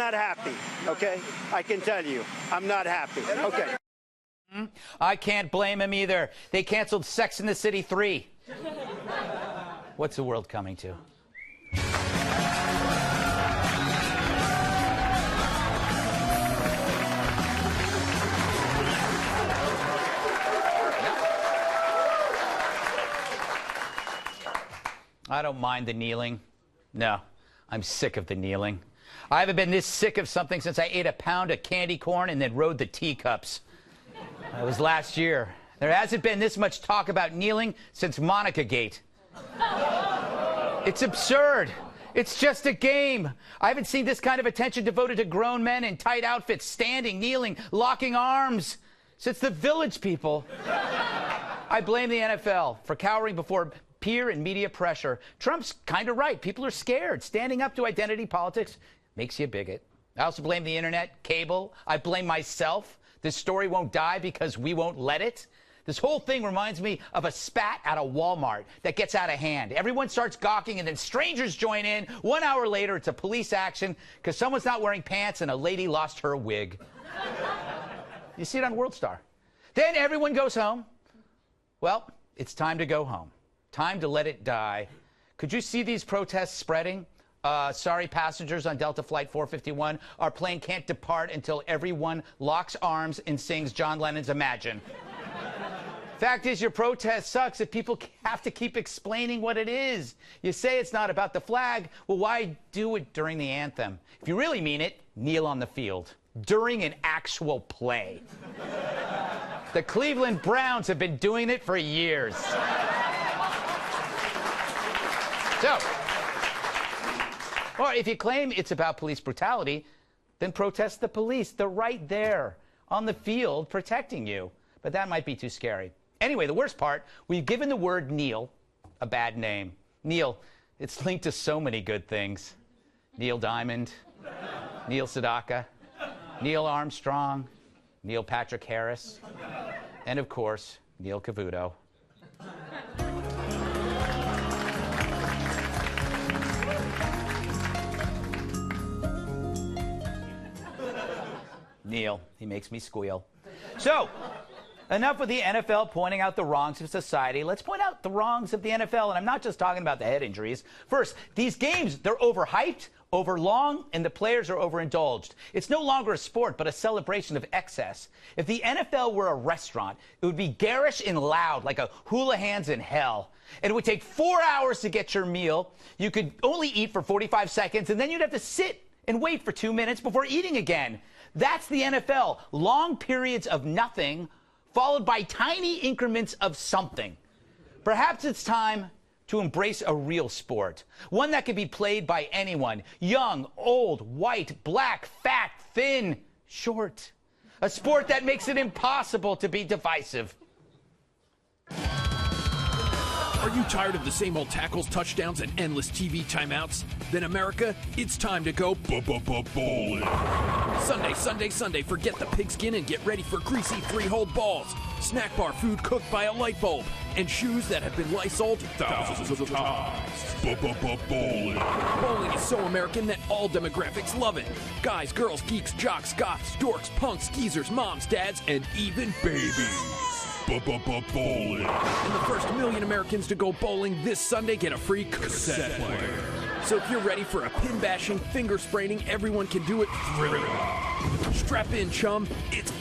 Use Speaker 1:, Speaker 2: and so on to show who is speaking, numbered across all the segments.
Speaker 1: not happy, okay? I can tell you, I'm not happy, okay?
Speaker 2: I can't blame him either. They canceled Sex and the City 3. What's the world coming to? I don't mind the kneeling. No, I'm sick of the kneeling. I haven't been this sick of something since I ate a pound of candy corn and then rode the teacups. That was last year. There hasn't been this much talk about kneeling since Monica Gate. It's absurd. It's just a game. I haven't seen this kind of attention devoted to grown men in tight outfits, standing, kneeling, locking arms since the Village People. I blame the NFL for cowering before peer and media pressure. Trump's kind of right. People are scared. Standing up to identity politics makes you a bigot. I also blame the internet, cable. I blame myself. This story won't die because we won't let it. This whole thing reminds me of a spat at a Walmart that gets out of hand. Everyone starts gawking and then strangers join in. 1 hour later, it's a police action because someone's not wearing pants and a lady lost her wig. You see it on World Star. Then everyone goes home. Well, it's time to go home. Time to let it die. Could you see these protests spreading? Sorry, passengers on Delta Flight 451. Our plane can't depart until everyone locks arms and sings John Lennon's Imagine. Fact is, your protest sucks if people have to keep explaining what it is. You say it's not about the flag. Well, why do it during the anthem? If you really mean it, kneel on the field during an actual play. The Cleveland Browns have been doing it for years. So, or if you claim it's about police brutality, then protest the police. They're right there on the field protecting you. But that might be too scary. Anyway, the worst part, we've given the word kneel a bad name. Neil, it's linked to so many good things. Neil Diamond, Neil Sedaka, Neil Armstrong, Neil Patrick Harris, and of course, Neil Cavuto. Neil, he makes me squeal. So, enough with the NFL pointing out the wrongs of society. Let's point out the wrongs of the NFL, and I'm not just talking about the head injuries. First, these games, they're overhyped, overlong, and the players are overindulged. It's no longer a sport, but a celebration of excess. If the NFL were a restaurant, it would be garish and loud, like a hula hands in hell. And it would take 4 hours to get your meal. You could only eat for 45 seconds, and then you'd have to sit and wait for 2 minutes before eating again. That's the NFL. Long periods of nothing, followed by tiny increments of something. Perhaps it's time to embrace a real sport, one that can be played by anyone, young, old, white, black, fat, thin, short. A sport that makes it impossible to be divisive.
Speaker 3: Are you tired of the same old tackles, touchdowns, and endless TV timeouts? Then America, it's time to go bowling. Sunday, forget the pigskin and get ready for greasy three-hole balls, snack bar food cooked by a light bulb, and shoes that have been Lysoled thousands of times. Bowling. Bowling is so American that all demographics love it. Guys, girls, geeks, jocks, goths, dorks, punks, geezers, moms, dads, and even babies. Bowling. And the first 1 million Americans to go bowling this Sunday get a free cassette player. So if you're ready for a pin-bashing, finger-spraining, everyone can do it thrill. Strap in, chum. It's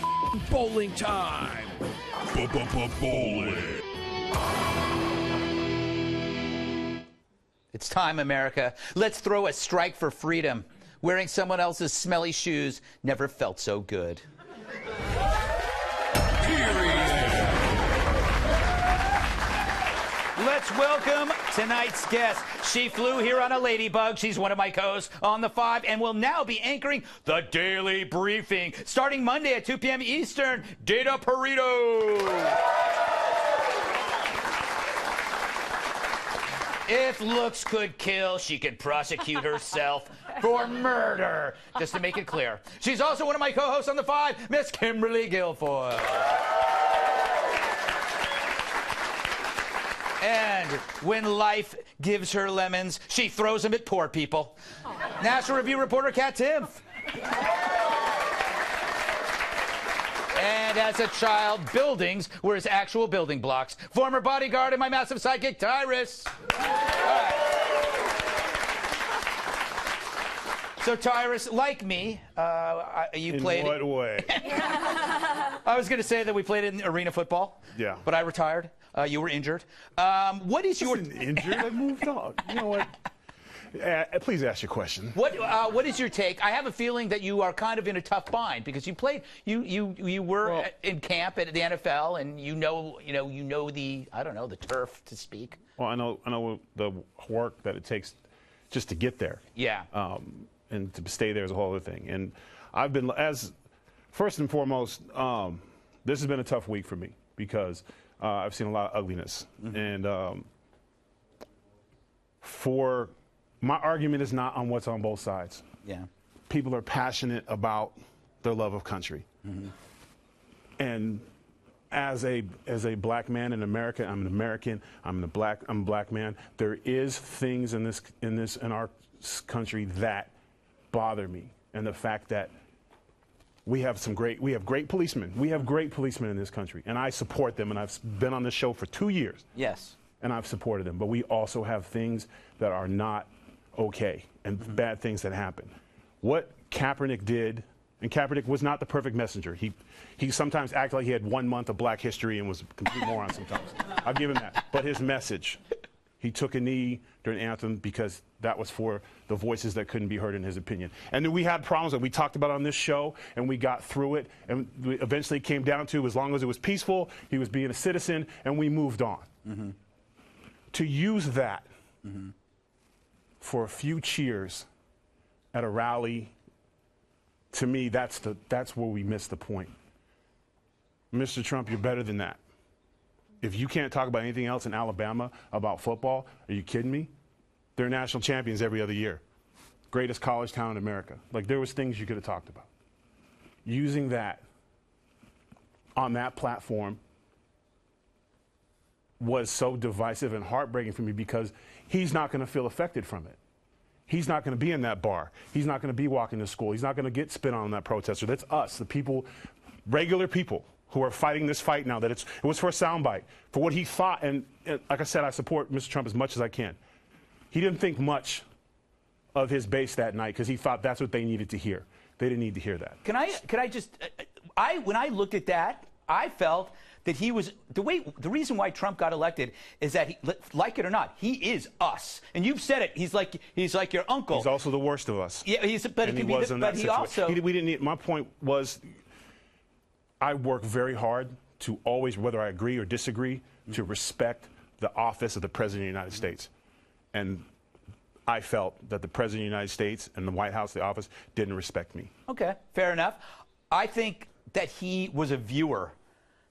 Speaker 3: bowling time. Bowling.
Speaker 2: It's time, America. Let's throw a strike for freedom. Wearing someone else's smelly shoes never felt so good. Let's welcome tonight's guest. She flew here on a ladybug. She's one of my co-hosts on The Five and will now be anchoring the Daily Briefing. Starting Monday at 2 p.m. Eastern, Data Perito. If looks could kill, she could prosecute herself for murder. Just to make it clear. She's also one of my co-hosts on The Five, Miss Kimberly Guilfoyle. And when life gives her lemons, she throws them at poor people. National Review reporter Kat Timpf. And as a child, buildings were his actual building blocks. Former bodyguard and my massive sidekick, Tyrus. All right. So, Tyrus, like me, you played...
Speaker 4: In what way?
Speaker 2: I was going to say that we played in arena football.
Speaker 4: Yeah.
Speaker 2: But I retired. You were injured. What is your...
Speaker 4: Injured? I moved on. You know what? Please ask your question.
Speaker 2: What is your take? I have a feeling that you are kind of in a tough bind because you played, you were in camp at the NFL, and you know the, I don't know, the turf to speak.
Speaker 4: Well, I know the work that it takes just to get there.
Speaker 2: Yeah.
Speaker 4: And to stay there is a whole other thing. And I've been, first and foremost, this has been a tough week for me because I've seen a lot of ugliness. Mm-hmm. And my argument is not on what's on both sides.
Speaker 2: Yeah.
Speaker 4: People are passionate about their love of country. Mm-hmm. And as a black man in America, I'm an American, I'm a black man, there is things in our country that bother me. And the fact that we have great policemen. We have great policemen in this country, and I support them, and I've been on this show for 2 years.
Speaker 2: Yes. And
Speaker 4: I've supported them. But we also have things that are not okay and bad things that happen. What Kaepernick did, and Kaepernick was not the perfect messenger. He sometimes acted like he had 1 month of black history and was a complete moron sometimes. I'll give him that. But his message, he took a knee during the anthem because that was for the voices that couldn't be heard in his opinion. And then we had problems that we talked about on this show, and we got through it, and we eventually came down to, as long as it was peaceful, he was being a citizen, and we moved on. Mm-hmm. To use that for a few cheers at a rally, to me, that's where we missed the point. Mr. Trump, you're better than that. If you can't talk about anything else in Alabama about football, are you kidding me? They're national champions every other year. Greatest college town in America. Like, there was things you could have talked about. Using that on that platform was so divisive and heartbreaking for me because he's not going to feel affected from it. He's not going to be in that bar. He's not going to be walking to school. He's not going to get spit on that protester. That's us, the people, regular people who are fighting this fight now. That it was for a soundbite, for what he thought. And like I said, I support Mr. Trump as much as I can. He didn't think much of his base that night because he thought that's what they needed to hear. They didn't need to hear that.
Speaker 2: Can I just, when I looked at that, I felt that he was, the reason why Trump got elected is that, like it or not, he is us. And you've said it. He's like your uncle.
Speaker 4: He's also the worst of us.
Speaker 2: Yeah, but
Speaker 4: and he was in that situation. We didn't need, my point was, I work very hard to always, whether I agree or disagree, to respect the office of the President of the United States. And I felt that the President of the United States and the White House, the office, didn't respect me.
Speaker 2: Okay, fair enough. I think that he was a viewer,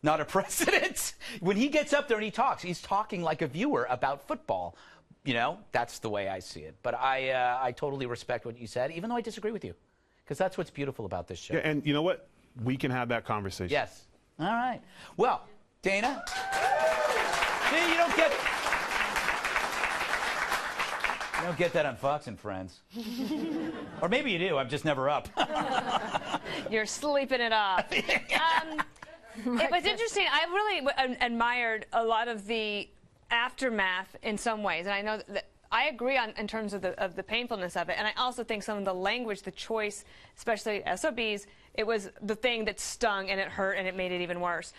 Speaker 2: not a president. When he gets up there and he talks, he's talking like a viewer about football. You know, that's the way I see it. But I totally respect what you said, even though I disagree with you, because that's what's beautiful about this show.
Speaker 4: Yeah, and you know what? We can have that conversation.
Speaker 2: Yes. All right. Well, Dana, see, you don't get that on Fox and Friends. Or maybe you do. I'm just never up.
Speaker 5: You're sleeping it off. It was interesting. I really admired a lot of the aftermath in some ways, and I know that I agree in terms of the painfulness of it, and I also think some of the language, the choice, especially SOBs, it was the thing that stung and it hurt and it made it even worse.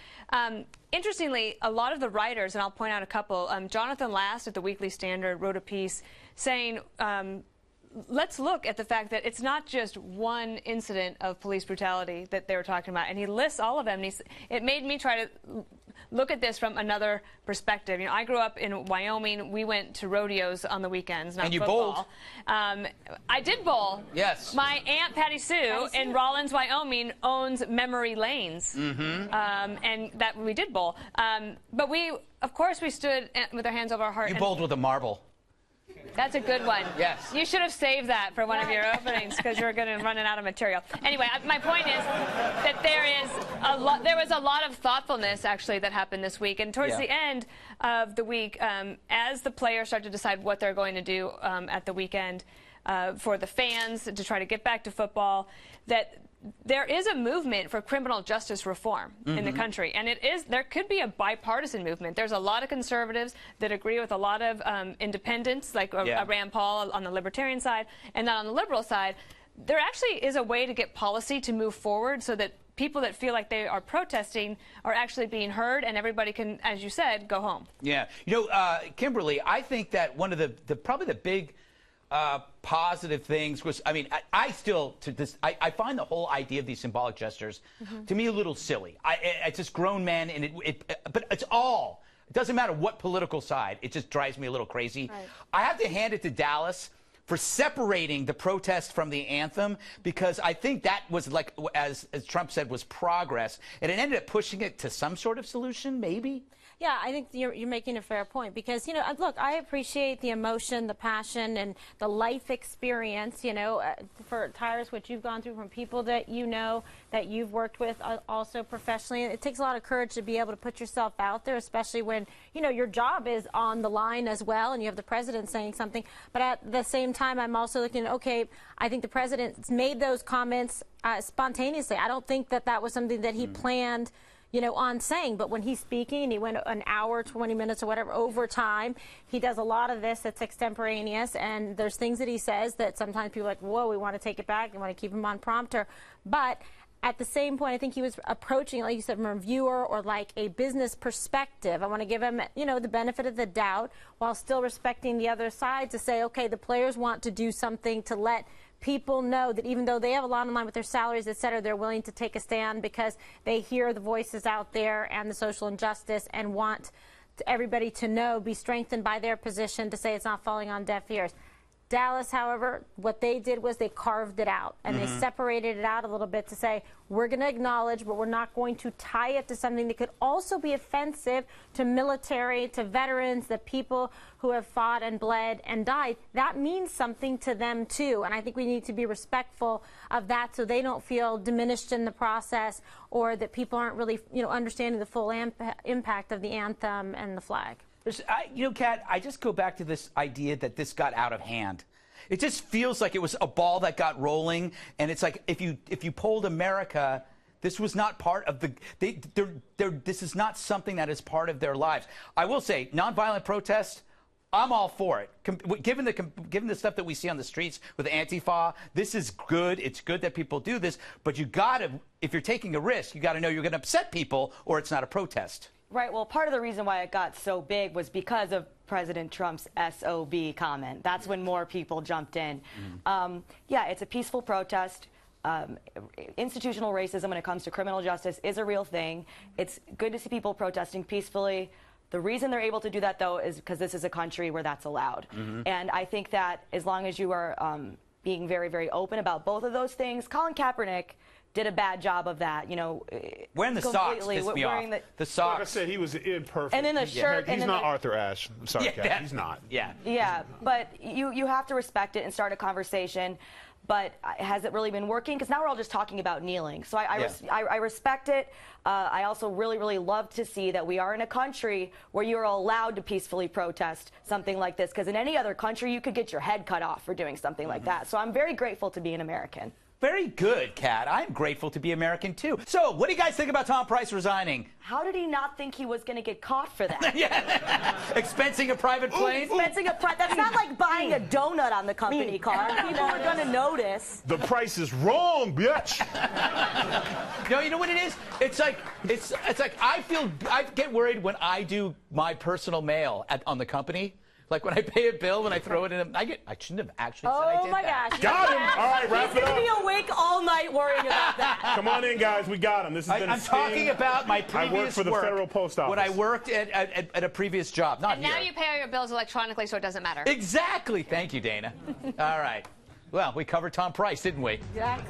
Speaker 5: Interestingly, a lot of the writers, and I'll point out a couple, Jonathan Last at the Weekly Standard wrote a piece saying, let's look at the fact that it's not just one incident of police brutality that they were talking about, and he lists all of them. And it made me try to look at this from another perspective. You know, I grew up in Wyoming. We went to rodeos on the weekends, not football.
Speaker 2: And you bowled.
Speaker 5: I did bowl.
Speaker 2: Yes.
Speaker 5: My Aunt Patty Sue in Rawlins, Wyoming, owns Memory Lanes, and that we did bowl. But we, of course, we stood with our hands over our heart.
Speaker 2: You bowled with a marble.
Speaker 5: That's a good one.
Speaker 2: Yes.
Speaker 5: You should have saved that for one of your openings because you were going to run out of material. Anyway, my point is that there was a lot of thoughtfulness actually that happened this week, and towards the end of the week, as the players start to decide what they're going to do at the weekend, for the fans to try to get back to football, that there is a movement for criminal justice reform in the country, and there could be a bipartisan movement. There's a lot of conservatives that agree with a lot of independents, like Rand Paul on the libertarian side, and then on the liberal side, there actually is a way to get policy to move forward so that people that feel like they are protesting are actually being heard, and everybody can, as you said, go home.
Speaker 2: Yeah. Kimberly, I think that one of the probably the big positive things was, I mean, I find the whole idea of these symbolic gestures to me a little silly. It's just grown men, and but it doesn't matter what political side, it just drives me a little crazy. Right. I have to hand it to Dallas for separating the protest from the anthem, because I think that was, like, as Trump said, was progress, and it ended up pushing it to some sort of solution, maybe.
Speaker 6: Yeah, I think you're making a fair point, because, look, I appreciate the emotion, the passion, and the life experience, for Tyrus, what you've gone through from people that that you've worked with also professionally. It takes a lot of courage to be able to put yourself out there, especially when, your job is on the line as well, and you have the president saying something. But at the same time, I'm also looking at, okay, I think the president's made those comments spontaneously. I don't think that was something that he planned on saying, but when he's speaking and he went an hour, 20 minutes or whatever over time, he does a lot of this that's extemporaneous, and there's things that he says that sometimes people are like, whoa, we want to take it back, we want to keep him on prompter. But at the same point, I think he was approaching, like you said, from a viewer or like a business perspective. I want to give him, the benefit of the doubt while still respecting the other side to say, okay, the players want to do something to let people know that even though they have a lot in line with their salaries, et cetera, they're willing to take a stand because they hear the voices out there and the social injustice and want everybody to know, be strengthened by their position to say it's not falling on deaf ears. Dallas, however, what they did was they carved it out, and they separated it out a little bit to say, we're going to acknowledge, but we're not going to tie it to something that could also be offensive to military, to veterans, the people who have fought and bled and died. That means something to them, too, and I think we need to be respectful of that so they don't feel diminished in the process, or that people aren't really, understanding the full impact of the anthem and the flag.
Speaker 2: Kat, I just go back to this idea that this got out of hand. It just feels like it was a ball that got rolling, and it's like if you polled America, this was not part of the. This is not something that is part of their lives. I will say, nonviolent protest, I'm all for it. Given the stuff that we see on the streets with Antifa, this is good. It's good that people do this, but you gotta, if you're taking a risk, you gotta know you're gonna upset people, or it's not a protest.
Speaker 7: Right. Well, part of the reason why it got so big was because of President Trump's SOB comment. That's when more people jumped in. Yeah, it's a peaceful protest. Institutional racism when it comes to criminal justice is a real thing. It's good to see people protesting peacefully. The reason they're able to do that, though, is because this is a country where that's allowed. And I think that as long as you are being very, very open about both of those things, Colin Kaepernick did a bad job of that,
Speaker 2: Wearing the socks pissed me off. The socks.
Speaker 4: Like I said, he was imperfect.
Speaker 7: And then the shirt.
Speaker 4: He's not Arthur Ashe. I'm sorry, Kat. He's not.
Speaker 2: Yeah.
Speaker 7: Yeah, but you have to respect it and start a conversation. But has it really been working? Because now we're all just talking about kneeling. So I respect it. I also really, really love to see that we are in a country where you're allowed to peacefully protest something like this. Because in any other country, you could get your head cut off for doing something like that. So I'm very grateful to be an American.
Speaker 2: Very good, Kat. I'm grateful to be American, too. So, what do you guys think about Tom Price resigning?
Speaker 7: How did he not think he was going to get caught for that?
Speaker 2: Expensing a private plane?
Speaker 7: That's not like buying a donut on the company car. People are going to notice.
Speaker 4: The price is wrong, bitch.
Speaker 2: No, you know what it is? It's like I get worried when I do my personal mail on the company. Like when I pay a bill, when I throw it in, I shouldn't have actually said I did that.
Speaker 6: Oh my gosh!
Speaker 4: Got him! All right, wrap it up.
Speaker 7: He's gonna be awake all night worrying about that.
Speaker 4: Come on in, guys. We got him. This has been
Speaker 2: I'm talking about my previous
Speaker 4: I worked for the Federal Post Office.
Speaker 2: When I worked at a previous job, not
Speaker 5: and now
Speaker 2: here.
Speaker 5: you pay all your bills electronically, so it doesn't matter.
Speaker 2: Exactly. Thank you, Dana. All right. Well, we covered Tom Price, didn't we?
Speaker 6: Exactly.